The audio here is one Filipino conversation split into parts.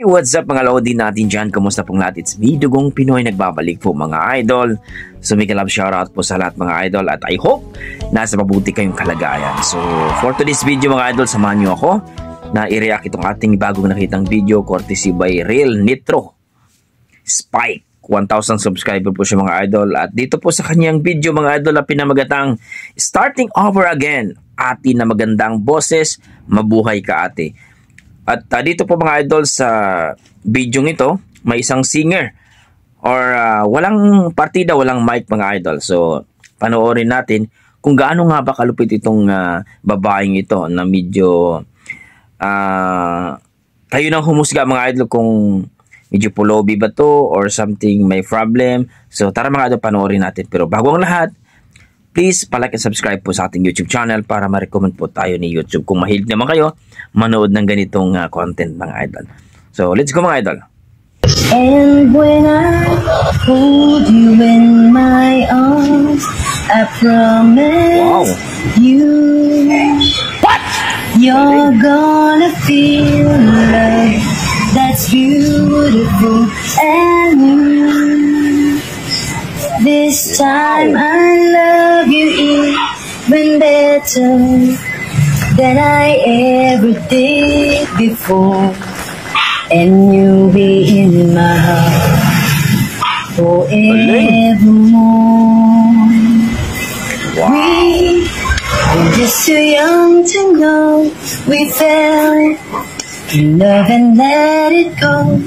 What's up mga Lodi natin dyan? Kumusta pong lahat? It's me, Dugong Pinoy, nagbabalik po mga idol. So may kalab shoutout po sa lahat mga idol at I hope nasa mabuti kayong kalagayan. So for today's video mga idol, samahan nyo ako na i-react itong ating bagong nakitang video courtesy by Real Nitro Spike. 1,000 subscriber po siya mga idol. At dito po sa kanyang video mga idol na pinamagatang Starting Over Again. Ate na magandang boses, mabuhay ka ate. At dito po mga idol sa video ito, may isang singer or walang partida, walang mic mga idol. So panoorin natin kung gaano nga ba kalupit itong babaeng ito na medyo kayo nang humusga mga idol kung medyo pulobi ba to or something may problem. So tara mga idol, panoorin natin. Pero bago ang lahat, please palike and subscribe po sa ating YouTube channel para ma-recommend po tayo ni YouTube kung mahilig naman kayo manood ng ganitong content mga idol. So let's go mga idol. And when I hold you in my arms, I promise you what? You're gonna feel love that's beautiful and new. This time I love you even better than I ever did before. And you'll be in my heart forevermore. We were just too young to know we fell in love and let it go.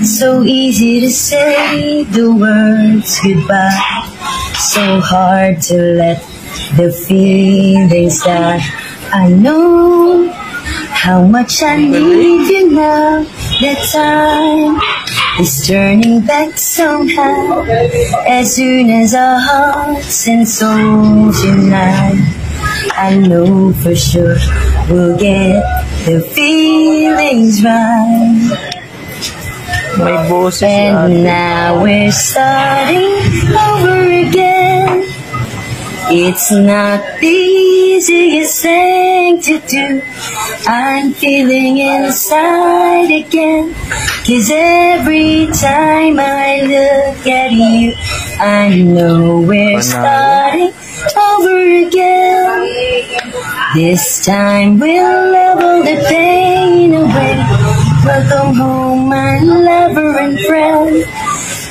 So easy to say the words goodbye, so hard to let the feelings die. I know how much I need you now. That time is turning back somehow. As soon as our hearts and souls unite, I know for sure we'll get the feelings right. My boss is and now we're starting over again. It's not the easiest thing to do. I'm feeling inside again, 'cause every time I look at you, I know we're starting over again. This time we'll level the pain away. Welcome home, my lover and friend.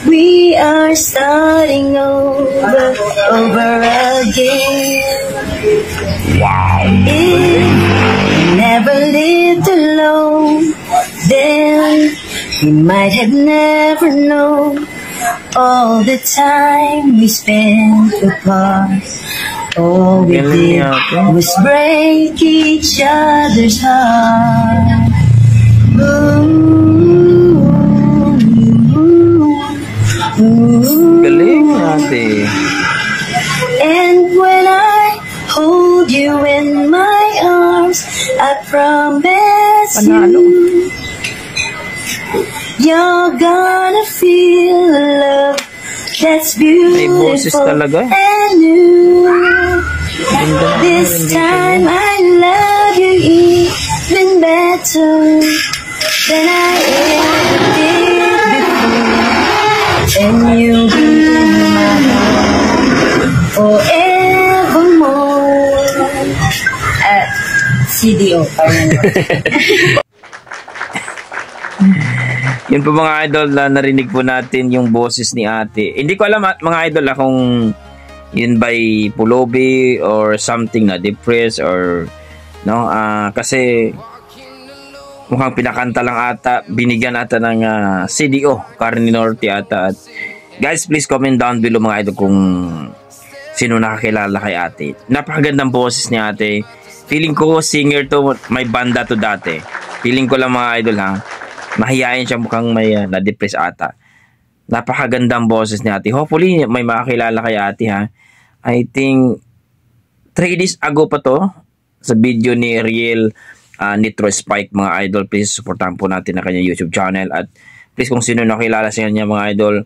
We are starting over again. Wow! If we never lived alone, then we might have never known all the time we spent apart. All we did was break each other's heart. Galing ate. And when I hold you in my arms, I promise you, you're gonna feel love that's beautiful and new. This time I love you even better than I ever did before. And you'll be in my heart forevermore. At CDO. Yun po mga idol, narinig po natin yung boses ni ate. Hindi ko alam mga idol kung yun by pulobi or something na depressed or no, kasi mukhang pinakanta lang ata, binigyan ata ng CDO, Carne Norte ata. At guys, please comment down below mga idol kung sino nakakilala kay ate. Napakagandang boses ni ate. Feeling ko singer to, may banda to dati. Feeling ko lang mga idol mahihayin siya, mukhang may na-depress ata. Napakagandang boses ni ate. Hopefully may makakilala kay ate I think 3 days ago pa to sa video ni Real Nitro Spike mga idol. Please supportahan po natin ang kanyang YouTube channel. At please kung sino nakilala sa kanya mga idol,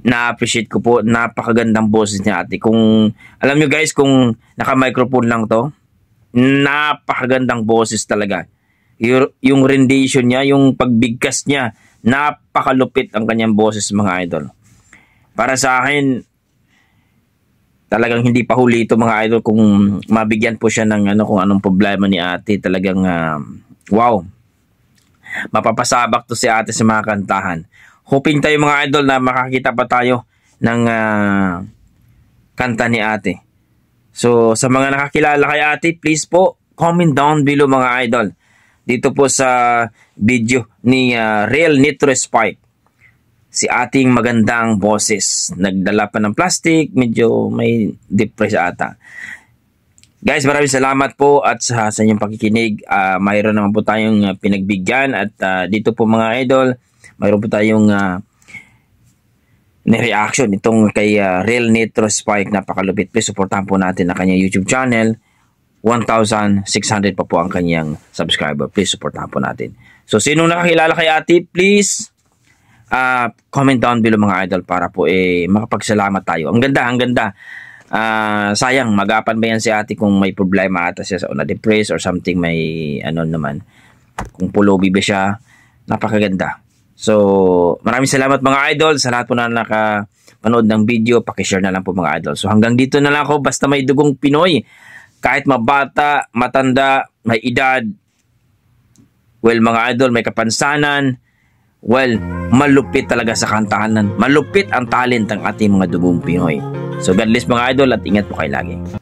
na-appreciate ko po. Napakagandang boses ni ate. Kung alam nyo guys, kung naka-microphone lang to, napakagandang boses talaga. yung rendition niya, yung pagbigkas niya, napakalupit ang kanyang boses mga idol. Para sa akin, talagang hindi pa huli ito mga idol kung mabigyan po siya ng kung anong problema ni ate. Talagang wow. Mapapasabak to si ate sa mga kantahan. Hoping tayo mga idol na makakita pa tayo ng kanta ni ate. So sa mga nakakilala kay ate, please po comment down below mga idol. Dito po sa video ni Real Nitro Spike. Si ating magandang boses. Nagdala pa ng plastic, medyo may depress ata. Guys, maraming salamat po at sa inyong pakikinig. Mayroon naman po tayong pinagbigyan at dito po mga idol, mayroon po tayong reaction itong kay Real Nitro Spike. Napakalupit. Please supportahan po natin ang kanyang YouTube channel. 1,600 pa po ang kanyang subscriber. Please supportahan po natin. So, sinong nakakilala kay ate, please comment down below mga idol para po makapagsalamat tayo. Ang ganda. Sayang, magapan ba yan si ate kung may problema ata siya sa na-depress or something, may naman. Kung pulobi ba siya, napakaganda. So, maraming salamat mga idol sa lahat po na nakapanood ng video. Pakishare na lang po mga idol. So, hanggang dito na lang ako. Basta may dugong Pinoy, kahit mabata, matanda, may edad, well mga idol, may kapansanan, well, malupit talaga sa kantahan. Malupit ang talent ng ating mga dugong Pinoy. So God bless mga idol at ingat po kayo lagi.